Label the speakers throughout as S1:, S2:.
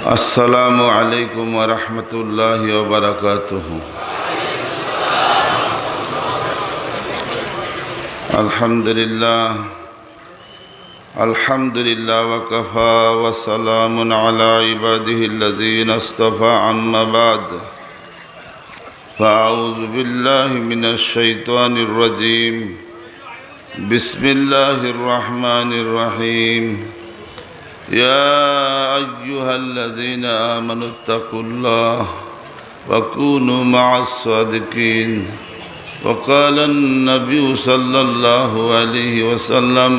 S1: अस्सलामु अलैकुम व रहमतुल्लाहि व बरकातुहू। अल्हम्दुलिल्लाह व कफ़ा व सलामुन अला इबादिहिल्लज़ीना इस्तफ़ा अम्मा बाद फ़अऊज़ु बिल्लाहि मिनश शैतानिर रजीम। बिस्मिल्लाहिर रहमानिर रहीम। या अय्युहल्लज़ीना आमनुत्तक़ुल्लाह व कूनू मअस-सादिक़ीन। वक़ाल अन्नबिय्यु सल्लल्लाहु अलैहि वसल्लम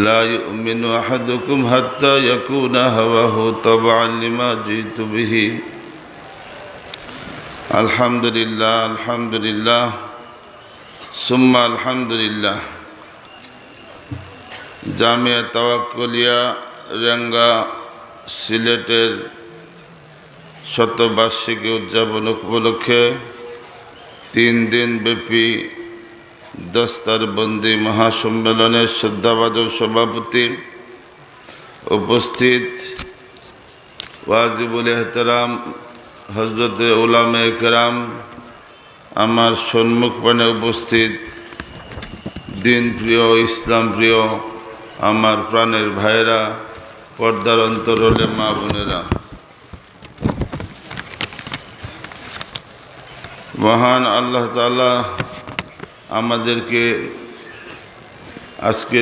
S1: ला युमिनु अहदुकुम हत्ता यकूना हवाहु तबअन लिमा जीतु बिही। अल्हम्दुलिल्लाह अल्हम्दुलिल्लाह सुम्मा अल्हम्दुलिल्लाह। जामिया तवक्कुलिया रेंगा सिलेटेर शतबार्षिकी उद्यापन उपलक्षे 3 दिन व्यापी दस्तारबंदी महासम्मेलने श्रद्धाभाजन सभापति उपस्थित वाजिबुल एहतराम हजरत उलामाए केराम, आमार सम्मुखपाने उपस्थित दिन प्रिय इस्लाम प्रिय आमार प्राणेर भाईरा, पर्दार अंतराले मा बोनेरा, महान आल्लाह ताआला आमादेरके आजके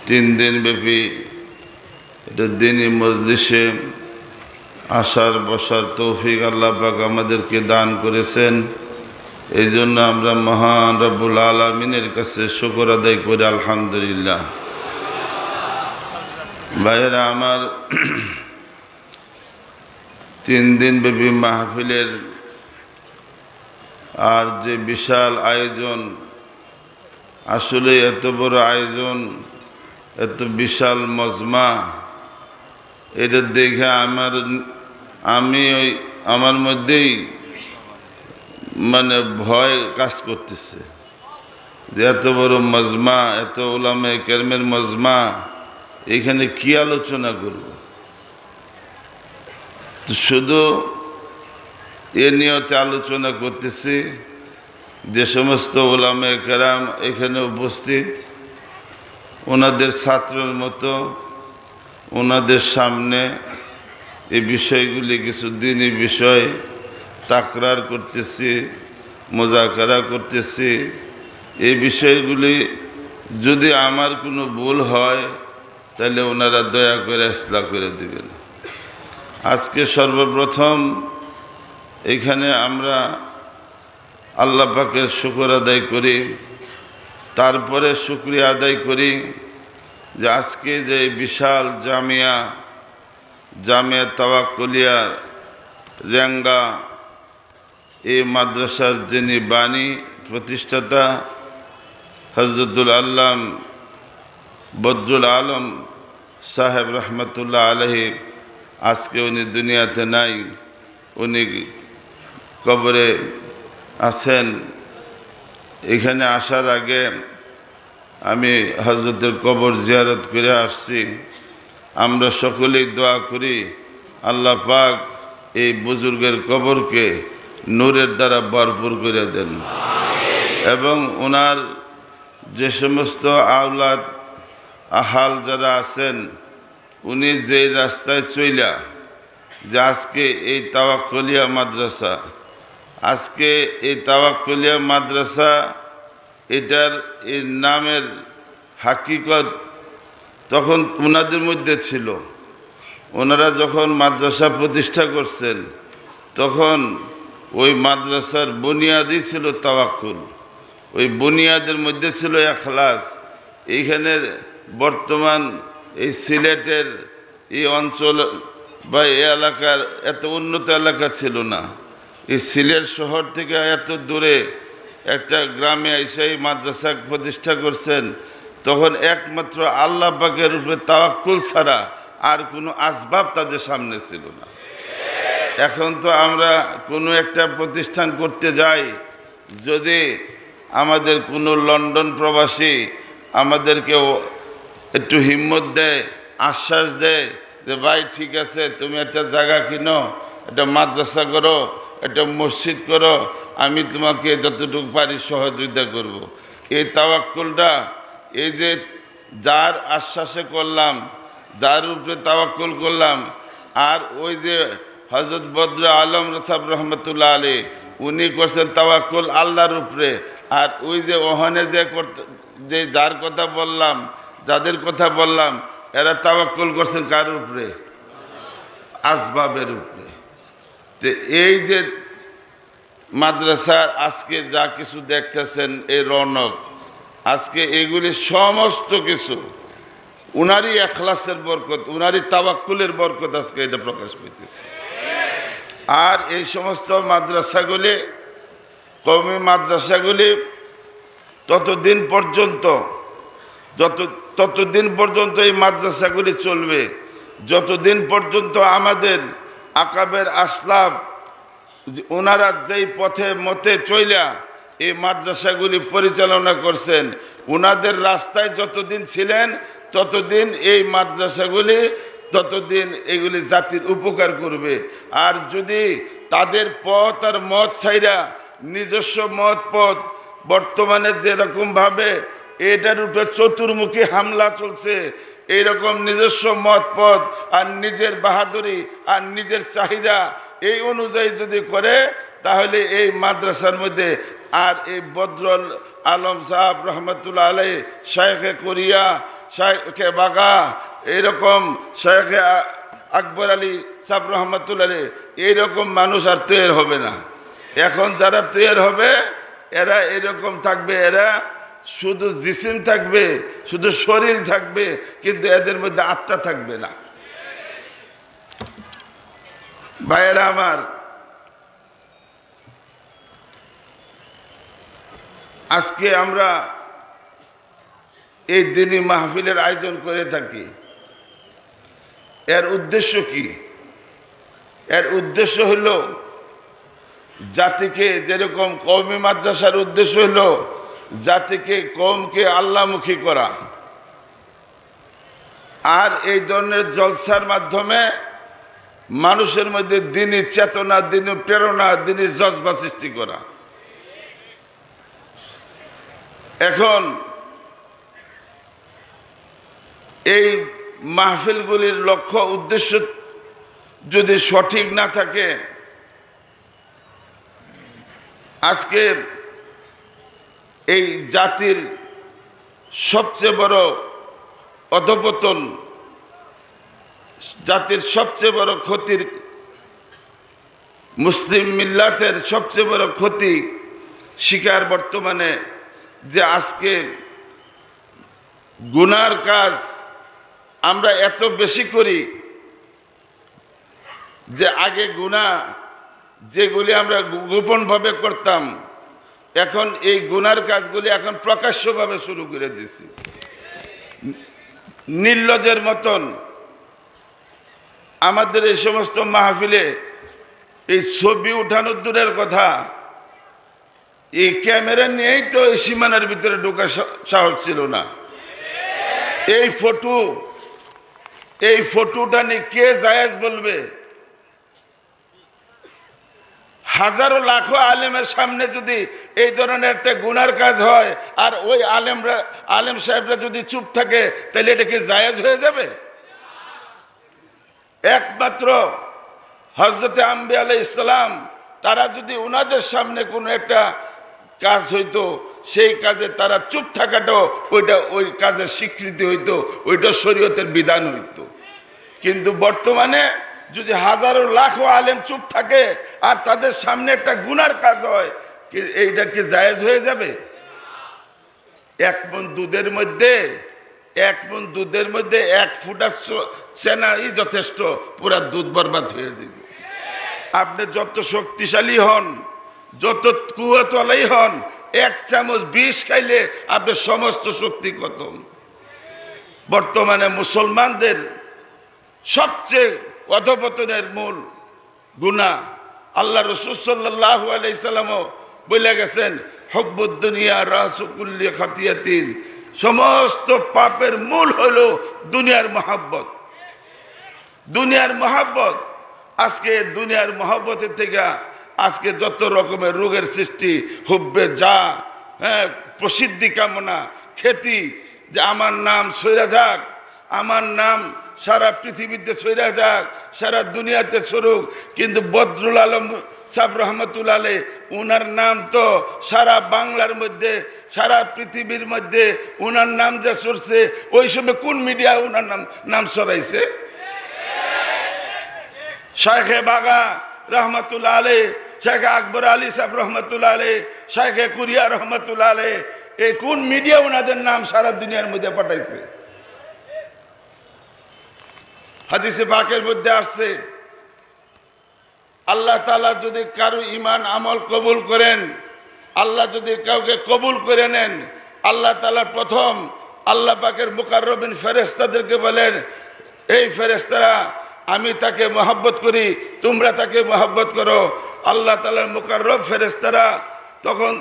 S1: 3 दिन व्यापी दीनी मजलिसे आसार बसार तौफिक आल्लाह पाक आमादेरके दान करेছেন। एजন্য আমরা महान रब्बुल आलामीনের কাছে शुक्र আদায় করি আলহামদুলিল্লাহ। ভাইয়েরা আমার, 3 दिन व्यापी महफिलेर আর যে বিশাল আয়োজন, আসলে এত বড় আয়োজন, এত বিশাল মজমা, এটা দেখে আমার মধ্যেই মানে ভয় কাজ করতেছে যে এত বড় মজমা, এত উলামায়ে কেরামের মজমা, এখানে কি আলোচনা করব। শুধু এ নিয়তে আলোচনা করতেছি যে সমস্ত উলামায়ে কেরাম এখানে উপস্থিত, ওনাদের ছাত্রের মতো ওনাদের সামনে এই বিষয়গুলি কিছু দিনী বিষয় তাকরার করতেছি, মুযাকারা করতেছি। এই বিষয়গুলি যদি আমার কোনো ভুল হয় তাহলে ওনারা দয়া করে ইসলাহ করে দিবেন। আজকে সর্বপ্রথম এখানে আমরা আল্লাহ পাকের শুকর আদায় করি, তারপরে শুকরিয়া আদায় করি যে আজকে যে বিশাল জামিয়া তাওয়াক্কুলিয়া রেঙ্গা এই মাদ্রাসার যিনি বাণী প্রতিষ্ঠাতা হযরতুল আল্লাম বদরুল আলম সাহেব রহমতুল্লাহ আলাইহি, আজকে উনি দুনিয়াতে নাই, উনি কবরে আছেন। এখানে আসার আগে আমি হযরতের কবর জিয়ারত করে আসছি। আমরা সকলেই দোয়া করি আল্লাহ পাক এই বুজুর্গের কবরকে নূরের দ্বারা ভরপুর করে দেন এবং ওনার যে সমস্ত আওলাদ আহাল যারা আছেন, উনি যে রাস্তায় চইলা যে আজকে এই তাওয়াক্কুলিয়া মাদ্রাসা, আজকে এই তাওয়াক্কুলিয়া মাদ্রাসা, এটার এই নামের হাকিকত তখন ওনাদের মধ্যে ছিল। ওনারা যখন মাদ্রাসা প্রতিষ্ঠা করছেন তখন ওই মাদ্রাসার বুনিয়াদই ছিল তাওয়াক্কুল, ওই বুনিয়াদের মধ্যে ছিল ইখলাস। এইখানে বর্তমান এই সিলেটের এই অঞ্চল বা এই এলাকার এত উন্নত এলাকা ছিল না। এই সিলেট শহর থেকে এত দূরে একটা গ্রামে এসে এই মাদ্রাসা প্রতিষ্ঠা করছেন, তখন একমাত্র আল্লাহ পাকের উপরে তাওয়াক্কুল ছাড়া আর কোনো আসবাব তাদের সামনে ছিল না। এখন তো আমরা কোনো একটা প্রতিষ্ঠান করতে যাই, যদি আমাদের কোনো লন্ডন প্রবাসী আমাদেরকে একটু হিম্মত দেয়, আশ্বাস দেয় যে ভাই ঠিক আছে, তুমি একটা জায়গা কিনো, একটা মাদ্রাসা করো, একটা মসজিদ করো, আমি তোমাকে যতটুকু পারি সহযোগিতা করব। এই তাওয়াক্কুলটা, এই যে যার আশ্বাসে করলাম, যার উপরে তাওয়াক্কুল করলাম, আর ওই যে হযরত বদর আলম সাহেব রহমতুল্লাহ আলী উনি করছেন তাওয়াক্কুল আল্লাহর উপরে। আর ওই যে ওখানে যে যার কথা বললাম, যাদের কথা বললাম, এরা তাওয়াক্কুল করছেন কার উপরে? আসবাবের উপরে। তো এই যে মাদ্রাসার আজকে যা কিছু দেখতেছেন, এই রৌনক, আজকে এগুলি সমস্ত কিছু উনারই এখলাসের বরকত, উনারই তাওয়াক্কুলের বরকত আজকে এটা প্রকাশ পেতেছে। আর এই সমস্ত মাদ্রাসাগুলি, কওমি মাদ্রাসাগুলি ততদিন পর্যন্ত এই মাদ্রাসাগুলি চলবে, যতদিন পর্যন্ত আমাদের আকাবের আসলাফ ওনারা যেই পথে মতে চইলা এই মাদ্রাসাগুলি পরিচালনা করছেন, ওনাদের রাস্তায় যতদিন ছিলেন ততদিন এই মাদ্রাসাগুলি, ততদিন এগুলি জাতির উপকার করবে। আর যদি তাদের পথ আর মত ছাইরা নিজস্ব পথ বর্তমানে যেরকমভাবে এটার উপরে চতুর্মুখী হামলা চলছে, এইরকম নিজস্ব পথ আর নিজের বাহাদুরি আর নিজের চাহিদা এই অনুযায়ী যদি করে, তাহলে এই মাদ্রাসার মধ্যে আর এই বদরুল আলম সাহেব রহমতুল্লাহ আলাই, শায়েখে কোরিয়া, শায়েখে বাগা, এইরকম শায়েখে আকবর আলী সাহেব রহমতুল্লাহ আলাই, এইরকম মানুষ আর তৈরি হবে না। এখন যারা তৈরি হবে এরা এরকম থাকবে, এরা শুধু জিসিম থাকবে, শুধু শরীর থাকবে, কিন্তু এদের মধ্যে আত্মা থাকবে না। ভাইয়েরা আমার, আজকে আমরা এই দিনই মাহফিলের আয়োজন করে থাকি। এর উদ্দেশ্য কি? এর উদ্দেশ্য হলো জাতিকে, যেরকম কওমি মাদ্রাসার উদ্দেশ্য হলো জাতিকে, কওমকে আল্লাহমুখী করা। আর এই ধরনের জলসার মাধ্যমে মানুষের মধ্যে দ্বীনি চেতনা, দ্বীনি প্রেরণা, দ্বীনি জজবা সৃষ্টি করা। এখন এই মাহফিলগুলির লক্ষ্য উদ্দেশ্য যদি সঠিক না থাকে, আজকে এই জাতির সবচেয়ে বড় অধঃপতন, জাতির সবচেয়ে বড় ক্ষতির, মুসলিম মিল্লাতের সবচেয়ে বড় ক্ষতি শিকার বর্তমানে, যে আজকে গুনার কাজ আমরা এত বেশি করি যে আগে গুনাহ যেগুলি আমরা গোপনভাবে করতাম, এখন এই গুনার কাজগুলি এখন প্রকাশ্যভাবে শুরু করে দিছি। নির্লজ্জের মতন আমাদের এই সমস্ত মাহফিলে এই ছবি উঠানোর দূরের কথা, এই ক্যামেরা নিয়েই তো এই সীমানার ভিতরে ঢোকার সাহস ছিল না। এই ফটোটা নিয়ে কে জায়েজ বলবে? হাজারো লাখো আলেমের সামনে যদি এই ধরনের একটা গুনার কাজ হয়, আর ওই আলেম সাহেবরা যদি চুপ থাকে, তাহলে এটা কি জায়েজ হয়ে যাবে? একমাত্র হযরতে আম্বিয়া আলাইহিস সালাম, তারা যদি ওনাদের সামনে কোনো একটা কাজ হইতো, সেই কাজে তারা চুপ থাকাটাও ওই কাজের স্বীকৃতি হইতো, ওইটা শরীয়তের বিধান হইতো। কিন্তু বর্তমানে যদি হাজারো লাখো আলেম চুপ থাকে আর তাদের সামনে একটা গুনার কাজ হয়, এইটা কি জায়েজ হয়ে যাবে? এক মণ দুধের মধ্যে 1 ফুটা চেনাই যথেষ্ট, পুরা দুধ বরবাদ হয়ে যাবে। আপনি যত শক্তিশালী হন, যত কুয়াতলাই হন, 1 চামচ বিষ খাইলে আপনার সমস্ত শক্তি খতম। বর্তমানে মুসলমানদের সবচেয়ে অধঃপতনের মূল গুনাহ, আল্লাহ রাসূল সাল্লাল্লাহু আলাইহি সাল্লামও বলে গেছেন, হুব্বুদ দুনিয়া রাসু কুল্লি খাতিয়াতিন, সমস্ত পাপের মূল হলো দুনিয়ার মহব্বত। দুনিয়ার মহব্বত। আজকে দুনিয়ার মহব্বতের থেকে আজকে যত রকমের রোগের সৃষ্টি, হুব্বে যা, হ্যাঁ, প্রসিদ্ধি কামনা, খ্যাতি, যে আমার নাম সইরা যাক, আমার নাম সারা পৃথিবীতে সইরা যাক, সারা দুনিয়াতে সরুক। কিন্তু বদরুল আলম সাহেব রহমতুল্লাহ আলাইহি, উনার নাম তো সারা বাংলার মধ্যে, সারা পৃথিবীর মধ্যে উনার নাম যে সরছে, ওই সময় কোন মিডিয়া উনার নাম সরাইছে? শাইখে বাগা রহমতুল্লাহ আলাইহি, শেখ আকবর আলী সাহেব রহমতুল্লাহ আলাইহি, শাইখে কুরিয়া রহমতুল্লাহ আলাইহি, এই কোন মিডিয়া ওনাদের নাম সারা দুনিয়ার মধ্যে পাঠাইছে? হাদিসে পাকের মধ্যে আসছে, আল্লাহ তাআলা যদি কারো ঈমান আমল কবুল করেন, আল্লাহ যদি কাউকে কবুল করে নেন, আল্লাহ তাআলা প্রথম আল্লাহ পাকের মুকাররবিন ফেরেশতাদেরকে বলেন, এই ফেরেশতারা আমি তাকে মহব্বত করি, তোমরা তাকে মহব্বত করো। আল্লাহ তাআলার মুকাররব ফেরেশতারা তখন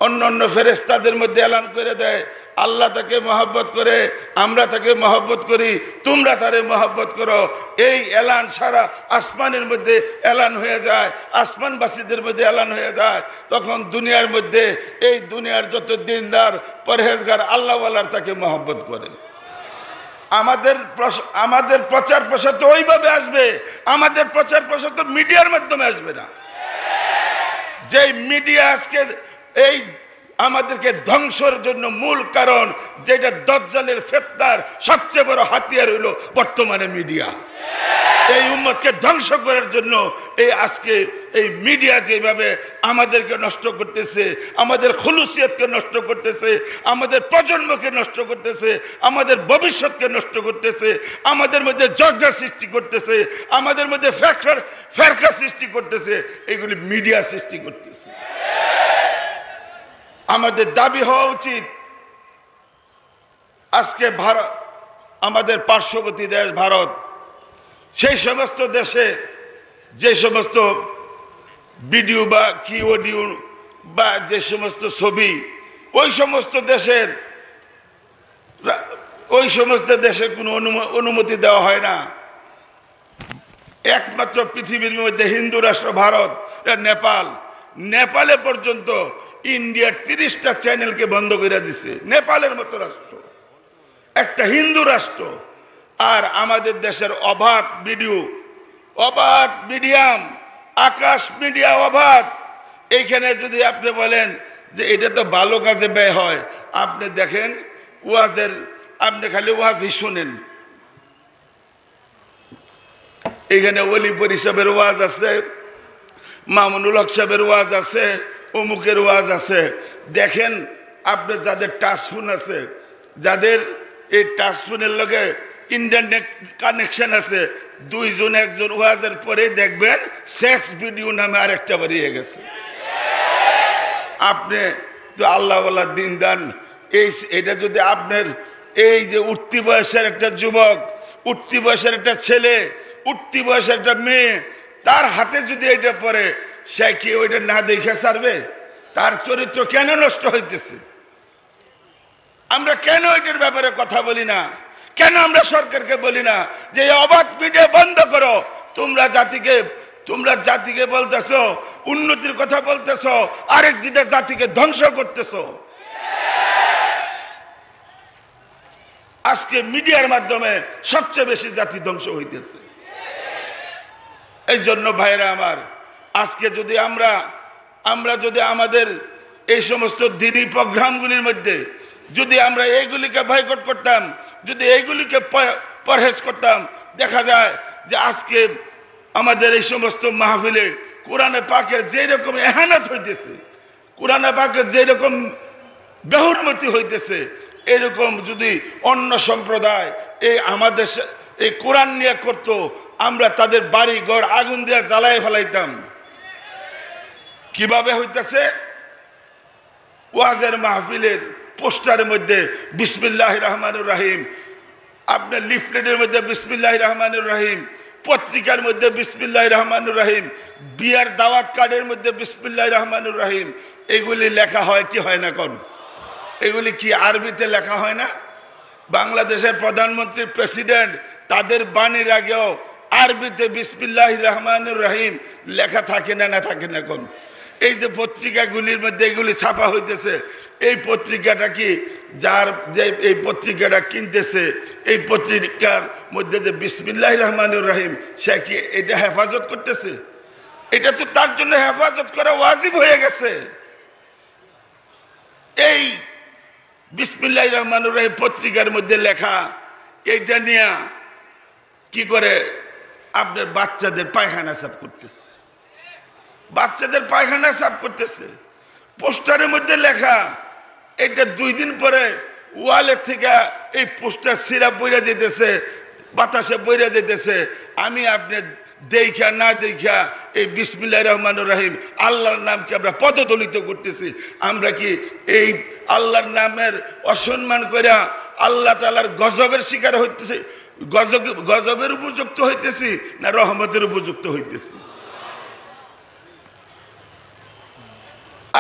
S1: অন্য অন্য ফেরেশতাদের মধ্যে এলান করে দেয়, আল্লাহ তাকে মহব্বত করে, আমরা তাকে মহব্বত করি, তোমরা তারে মহব্বত করো। এই এলান সারা আসমানের মধ্যে এলান হয়ে যায়, আসমানবাসীদের মধ্যে এলান হয়ে যায়। তখন দুনিয়ার মধ্যে এই দুনিয়ার যত দিনদার পরহেজগার আল্লাহওয়ালার তাকে মহব্বত করে। আমাদের প্রচার প্রসার তো ওইভাবে আসবে, আমাদের প্রচার প্রসার তো মিডিয়ার মাধ্যমে আসবে না। যে মিডিয়া আজকে এই আমাদেরকে ধ্বংসের জন্য মূল কারণ, যেটা দাজ্জালের ফিতনার সবচেয়ে বড় হাতিয়ার হলো বর্তমানে মিডিয়া। এই উম্মতকে ধ্বংস করার জন্য এই আজকে এই মিডিয়া যেভাবে আমাদেরকে নষ্ট করতেছে, আমাদের খুলুসিয়তকে নষ্ট করতেছে, আমাদের প্রজন্মকে নষ্ট করতেছে, আমাদের ভবিষ্যৎকে নষ্ট করতেছে, আমাদের মধ্যে ঝগড়া সৃষ্টি করতেছে, আমাদের মধ্যে ফেরকা সৃষ্টি করতেছে, এগুলি মিডিয়া সৃষ্টি করতেছে। আমাদের দাবি হওয়া উচিত, আজকে ভারত, আমাদের পার্শ্ববর্তী দেশ ভারত, সেই সমস্ত দেশে যে সমস্ত ভিডিও বা কি অডিও বা যে সমস্ত ছবি, ওই সমস্ত দেশে কোনো অনুমতি দেওয়া হয় না। একমাত্র পৃথিবীর মধ্যে হিন্দু রাষ্ট্র ভারত, নেপালে পর্যন্ত ইন্ডিয়ার 30টা চ্যানেলকে বন্ধ করে দিছে। নেপালের মতো রাষ্ট্র, একটা হিন্দু রাষ্ট্র, আর আমাদের দেশের অবাধ ভিডিও, অবাধ মিডিয়াম, আকাশ মিডিয়া অবাধ। এইখানে যদি আপনি বলেন যে এটা তো ভালো কাজে ব্যয় হয়, আপনি দেখেন ওয়াজের, আপনি খালি ওয়াজই শুনেন। এখানে ওলি পরিষদের ওয়াজ আছে, মামুনুল হক সাহেবের ওয়াজ আছে, অমুকের ওয়াজ আছে। দেখেন আপনি যাদের টাচফোন আছে, যাদের এই টাচফোনের লগে ইন্টারনেট কানেকশন আছে, দুইজন একজন ওয়াজের পরে দেখবেন সেক্স ভিডিও নামে আরেকটা বেরিয়ে গেছে। আপনি তো আল্লাহওয়ালা দিন দান, এটা যদি আপনার এই যে উঠতি বয়সের একটা যুবক, উঠতি বয়সের একটা ছেলে, উঠতি বয়সের একটা মেয়ে, তার হাতে যদি এটা পড়ে, সে কি ওইটা না দেখে ছাড়বে? তার চরিত্র কেন নষ্ট হইতেছে? আমরা কেন এটার ব্যাপারে কথা বলি না? কেন আমরা সরকারকে বলি না যে অবাধ মিডিয়া বন্ধ করো? তোমরা জাতিকে বলতেছো উন্নতির কথা বলতেছো, আরেক দিকে জাতিকে ধ্বংস করতেছো। আজকে মিডিয়ার মাধ্যমে সবচেয়ে বেশি জাতি ধ্বংস হইতেছে। এই জন্য ভাইরা আমার, আজকে যদি আমরা যদি আমাদের এই সমস্ত দিনী প্রোগ্রামগুলির মধ্যে যদি আমরা এইগুলিকে বয়কট করতাম, যদি এইগুলিকে পরহেজ করতাম, দেখা যায় যে আজকে আমাদের এই সমস্ত মাহফিলে কোরআনে পাকের যেরকম এহানত হইতেছে, কোরআনে পাকের যেরকম বেহুরমতি হইতেছে, এরকম যদি অন্য সম্প্রদায় আমাদের এই কোরআন নিয়ে করত, আমরা তাদের বাড়ি ঘর আগুন দিয়ে জ্বালায় ফেলাইতাম। কিভাবে হইতেছে? ওয়াজের মাহফিলের পোস্টারের মধ্যে বিসমিল্লাহির রহমানির রহিম, আপনার লিফলেটের মধ্যে বিসমিল্লাহির রহমানির রহিম, পত্রিকার মধ্যে বিসমিল্লাহির রহমানির রহিম, বিয়ার দাওয়াত কার্ডের মধ্যে বিসমিল্লাহির রহমানির রহিম, এগুলি লেখা হয় কি হয় না? কোন এগুলি কি আরবিতে লেখা হয় না? বাংলাদেশের প্রধানমন্ত্রী প্রেসিডেন্ট তাদের বাণীর আগেও আরবিতে বিসমিল্লাহির রহমানির রহিম লেখা থাকে না থাকে না কোন এই যে পত্রিকাগুলির মধ্যে এগুলি ছাপা হইতেছে এই পত্রিকাটা কি যার যে এই পত্রিকাটা কিনতেছে এই পত্রিকার মধ্যে যে বিসমিল্লাহির রহমানির রহিম সে কি এটা হেফাজত করতেছে এটা তো তার জন্য হেফাজত করা ওয়াজিব হয়ে গেছে এই বিসমিল্লাহির রহমানির রহিম পত্রিকার মধ্যে লেখা এইটা নিয়ে কি করে আপনার বাচ্চাদের পায়খানা সাফ করতেছে বাচ্চাদের পায়খানা সাফ করতেছে পোস্টারের মধ্যে লেখা এটা 2 দিন পরে ওয়ালের থেকে এই পোস্টার সিরাপ বইরা যেতেছে বাতাসে বইরা যেতেছে আমি আপনি দেখা না দেখা এই বিসমিল্লাহির রহমানির রহিম আল্লাহর নামকে আমরা পদদলিত করতেছি আমরা কি এই আল্লাহর নামের অসম্মান করে আল্লাহ তাআলার গজবের শিকার হইতেছি গজবের উপযুক্ত হইতেছি না রহমতের উপযুক্ত হইতেছি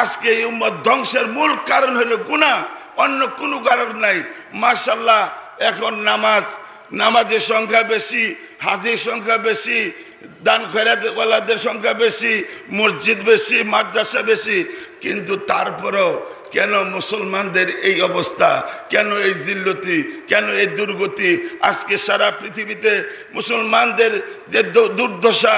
S1: আজকে এই উম্মত ধ্বংসের মূল কারণ হলো গুনাহ অন্য কোনো কারণ নাই মাশাআল্লাহ এখন নামাজের সংখ্যা বেশি হাজির সংখ্যা বেশি দান খয়রাতওয়ালাদের সংখ্যা বেশি মসজিদ বেশি মাদ্রাসা বেশি কিন্তু তারপরেও কেন মুসলমানদের এই অবস্থা কেন এই জিল্লতি কেন এই দুর্গতি আজকে সারা পৃথিবীতে মুসলমানদের যে দুর্দশা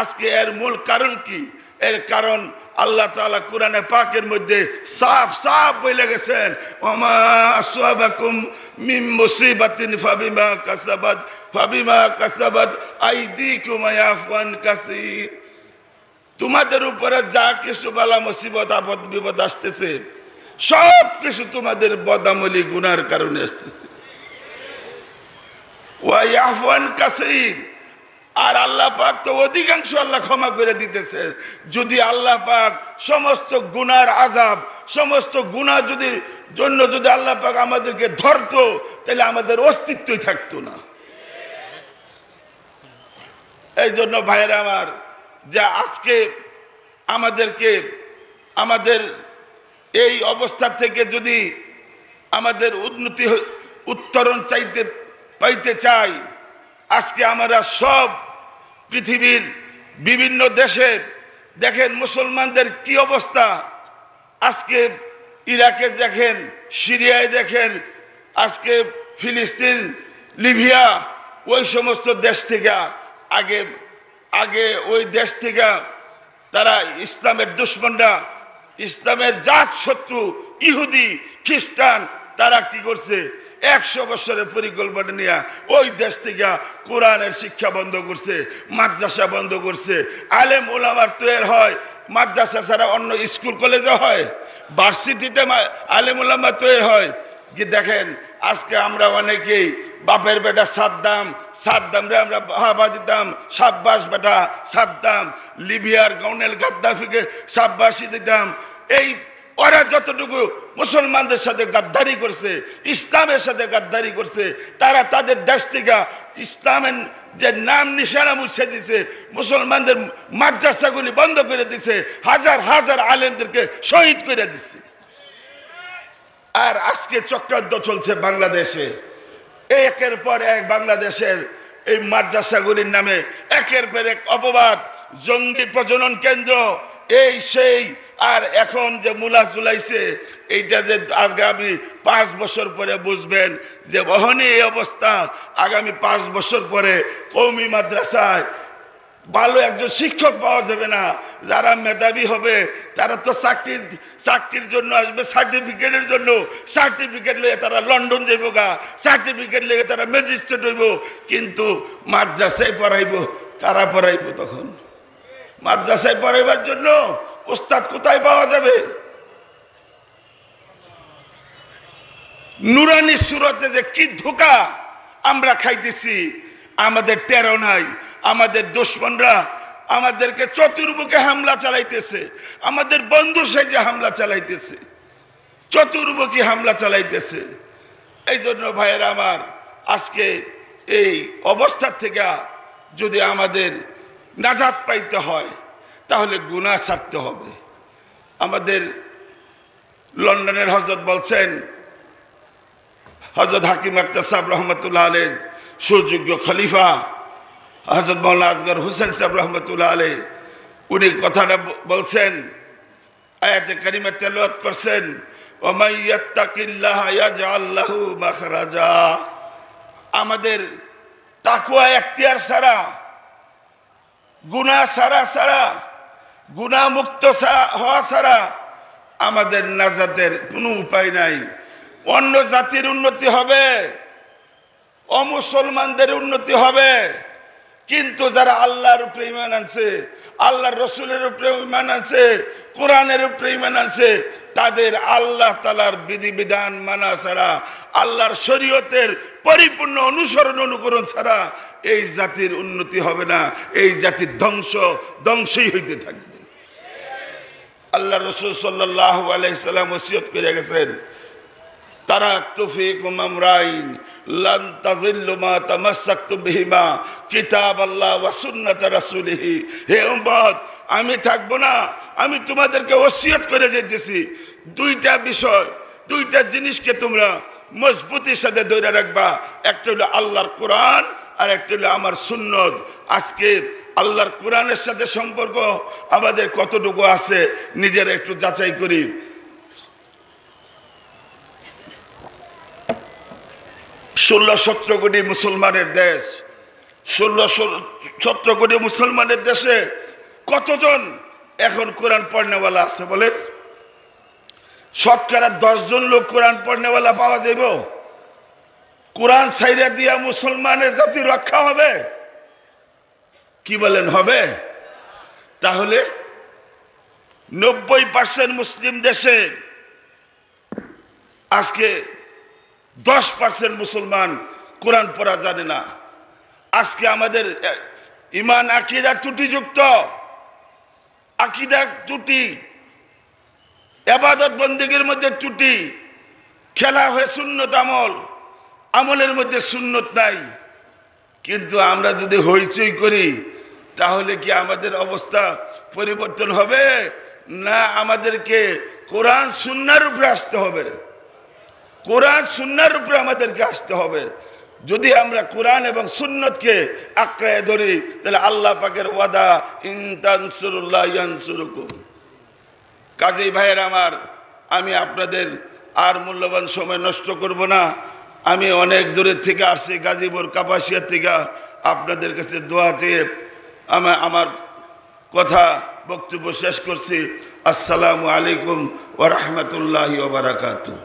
S1: আজকে এর মূল কারণ কি এর কারণ আল্লাহ তাআলা কোরআনে পাকের মধ্যে সাফ সাফ বলে গেছেন ওমা আসওয়াবাকুম মিন মুসিবাতিন ফাবিমা কাসাবাত আইদিকুম ইয়াফুন কাসীর তোমাদের উপরে যা কিছু বালা মুসিবত আপদ বিপদ আসতেছে সব কিছু তোমাদের বদামলি গুনার কারণে আসতেছে ওয়া ইয়াফুন কাসীর আর আল্লাহ পাক তো অধিকাংশ আল্লাহ ক্ষমা করে দিতেছে যদি আল্লাহ পাক সমস্ত গুনার আযাব সমস্ত গুনাহ যদি আল্লাহ পাক আমাদেরকে ধরতো তাহলে আমাদের অস্তিত্বই থাকতো না এই জন্য ভাইরা আমার যে আজকে আমাদের এই অবস্থা থেকে যদি আমাদের উত্তরণ পাইতে চাই আজকে আমরা সব পৃথিবীর বিভিন্ন দেশে দেখেন মুসলমানদের কি অবস্থা আজকে ইরাকে দেখেন সিরিয়ায় দেখেন আজকে ফিলিস্তিন লিবিয়া ওই সমস্ত দেশ থেকে আগে ওই দেশ থেকে তারা ইসলামের দুশমনরা ইসলামের জাত শত্রু ইহুদি খ্রিস্টান তারা কি করছে 100 বছরের পরিকল্পনা নিয়ে ওই দেশ থেকে কোরআনের শিক্ষা বন্ধ করছে মাদ্রাসা বন্ধ করছে আলেম ওলামার তৈরি হয় মাদ্রাসা ছাড়া অন্য স্কুল কলেজে হয় ভার্সিটিতে আলেম ওলামা তৈরি হয় কি দেখেন আজকে আমরা অনেকেই বাপের বেটা সাদ্দাম রে আমরা বাবা দিতাম সাব্বাস বেটা সাদ্দাম লিবিয়ার গৌনেল গাদ্দাফিকে সাব্বাসী দিতাম এই ওরা যতটুকু মুসলমানদের সাথে গাদ্দারি করছে ইসলামের সাথে গাদ্দারি করছে তারা তাদের দেশ থেকে ইসলামের যে নাম নিশানা মুছে দিছে মুসলমানদের মাদ্রাসাগুলি বন্ধ করে দিছে হাজার হাজার আলেমদেরকে শহীদ করে দিছে আর আজকে চক্রান্ত চলছে বাংলাদেশে একের পর এক বাংলাদেশের এই মাদ্রাসাগুলির নামে একের পর এক অপবাদ জঙ্গি প্রজনন কেন্দ্র এই সেই আর এখন যে মুলা চুলাইছে এইটা যে আগামী 5 বছর পরে বুঝবেন যে বহনে এই অবস্থা আগামী 5 বছর পরে কওমি মাদ্রাসায় ভালো একজন শিক্ষক পাওয়া যাবে না যারা মেধাবী হবে তারা তো চাকরির জন্য আসবে সার্টিফিকেটের জন্য সার্টিফিকেট লয়ে তারা লন্ডন যাইব গা সার্টিফিকেট লয়ে তারা ম্যাজিস্ট্রেট হইব কিন্তু মাদ্রাসায় পড়াইব কারা পড়াইব তখন মাদ্রাসায় পড়াইবার জন্য উস্তাদ কোথায় পাওয়া যাবে নুরানি সুরতে যে কি ধোঁকা আমরা খাইতেছি আমাদের টেরো নাই আমাদের দুশমনরা আমাদেরকে চতুর্মুখে হামলা চালাইতেছে আমাদের বন্ধু সেজে হামলা চালাইতেছে চতুর্মুখী হামলা চালাইতেছে এই জন্য ভাইয়েরা আমার আজকে এই অবস্থা থেকে যদি আমাদের নাজাত পাইতে হয় তাহলে গুনাহ ছাড়তে হবে আমাদের লন্ডনের হযরত বলছেন হযরত হাকিম আক্তার সাহেব রহমতুল্লাহ আলাইহ সুযোগ্য খলিফা হযরত মাওলানা আসগর হোসেন সাহেব রহমতুল্লাহ আলাইহ উনি কথাটা বলছেন, আয়াতে কারিমা তেলাওয়াত করছেন, ওয়া মান ইয়াত্তাকিল্লাহা ইয়াজআল লাহু মাখরাজা। আমাদের তাকওয়া এখতিয়ার ছাড়া, গুনাহ ছাড়া গুনাহ মুক্ত হওয়া ছাড়া আমাদের নাজাতের কোনো উপায় নাই। অন্য জাতির উন্নতি হবে, অমুসলমানদের উন্নতি হবে, কিন্তু যারা আল্লাহর উপরে ঈমান আনছে, আল্লাহর রসুলের উপরে ঈমান আনছে, কোরআনের উপরে ঈমান আনছে, তাদের আল্লাহ তাআলার বিধিবিধান মানা ছাড়া, আল্লাহর শরীয়তের পরিপূর্ণ অনুসরণ অনুকরণ ছাড়া এই জাতির উন্নতি হবে না। এই জাতির ধ্বংসই হইতে থাকবে। আল্লাহ রসুল সাল্লাল্লাহু আলাইহি সাল্লাম ওসিয়ত করে গেছেন, তারাকতু ফীকুম আমরাইন লান তাযিল্লু মা তামাসসাকতুম বিহিমা কিতাবাল্লাহ ওয়া সুন্নাত রাসূলিহি। হে উম্মত, আমি থাকবো না, আমি তোমাদেরকে ওসিয়ত করে যাইতেছি, দুইটা বিষয়, দুইটা জিনিসকে তোমরা মজবুতির সাথে ধরে রাখবা। একটা হলো আল্লাহর কোরআন, আর একটা হলো আমার সুন্নত। আজকে আল্লাহর কোরআনের সাথে সম্পর্ক আমাদের কতটুকু আছে নিজেরা একটু যাচাই করি। 16-17 কোটি মুসলমানের দেশ, 16-17 কোটি মুসলমানের দেশে কতজন এখন কোরআন পড়নেওয়ালা আছে বলে? শতকরা 10 জন লোক কোরআন পড়নেওয়ালা পাওয়া যাইব? কোরআন ছাইরা দিয়া মুসলমানের জাতি রক্ষা হবে? কি বলেন, হবে? তাহলে 90% মুসলিম দেশে আজকে 10% মুসলমান কোরআন পড়া জানে না। আজকে আমাদের ইমান আকীদা ত্রুটিযুক্ত, আকীদা ত্রুটি, ইবাদত বন্দেগীর মধ্যে ত্রুটি, খেলা হয়ে সুন্নত আমলের মধ্যে সুন্নত নাই। কিন্তু আমরা যদি হইচই করি তাহলে কি আমাদের অবস্থা পরিবর্তন হবে? না, আমাদেরকে কোরআন সুন্নাহর উপরে আসতে হবে। কোরআন সুন্নাহর উপরে আমাদেরকে আসতে হবে। যদি আমরা কোরআন এবং সুন্নতকে আঁকড়ে ধরি তাহলে আল্লাহ পাকের ওয়াদা, ইন তানসুরুল্লাহ ইয়ানসুরুকুম। কাজেই ভাইয়ের আমার, আমি আপনাদের আর মূল্যবান সময় নষ্ট করব না। আমি অনেক দূরের থেকে আসছি, গাজীপুর কাপাসিয়া থেকে, আপনাদের কাছে দোয়া চেয়ে আমার কথা বক্তব্য শেষ করছি। আসসালামু আলাইকুম ওয়া রাহমাতুল্লাহি ওয়া বারাকাতুহু।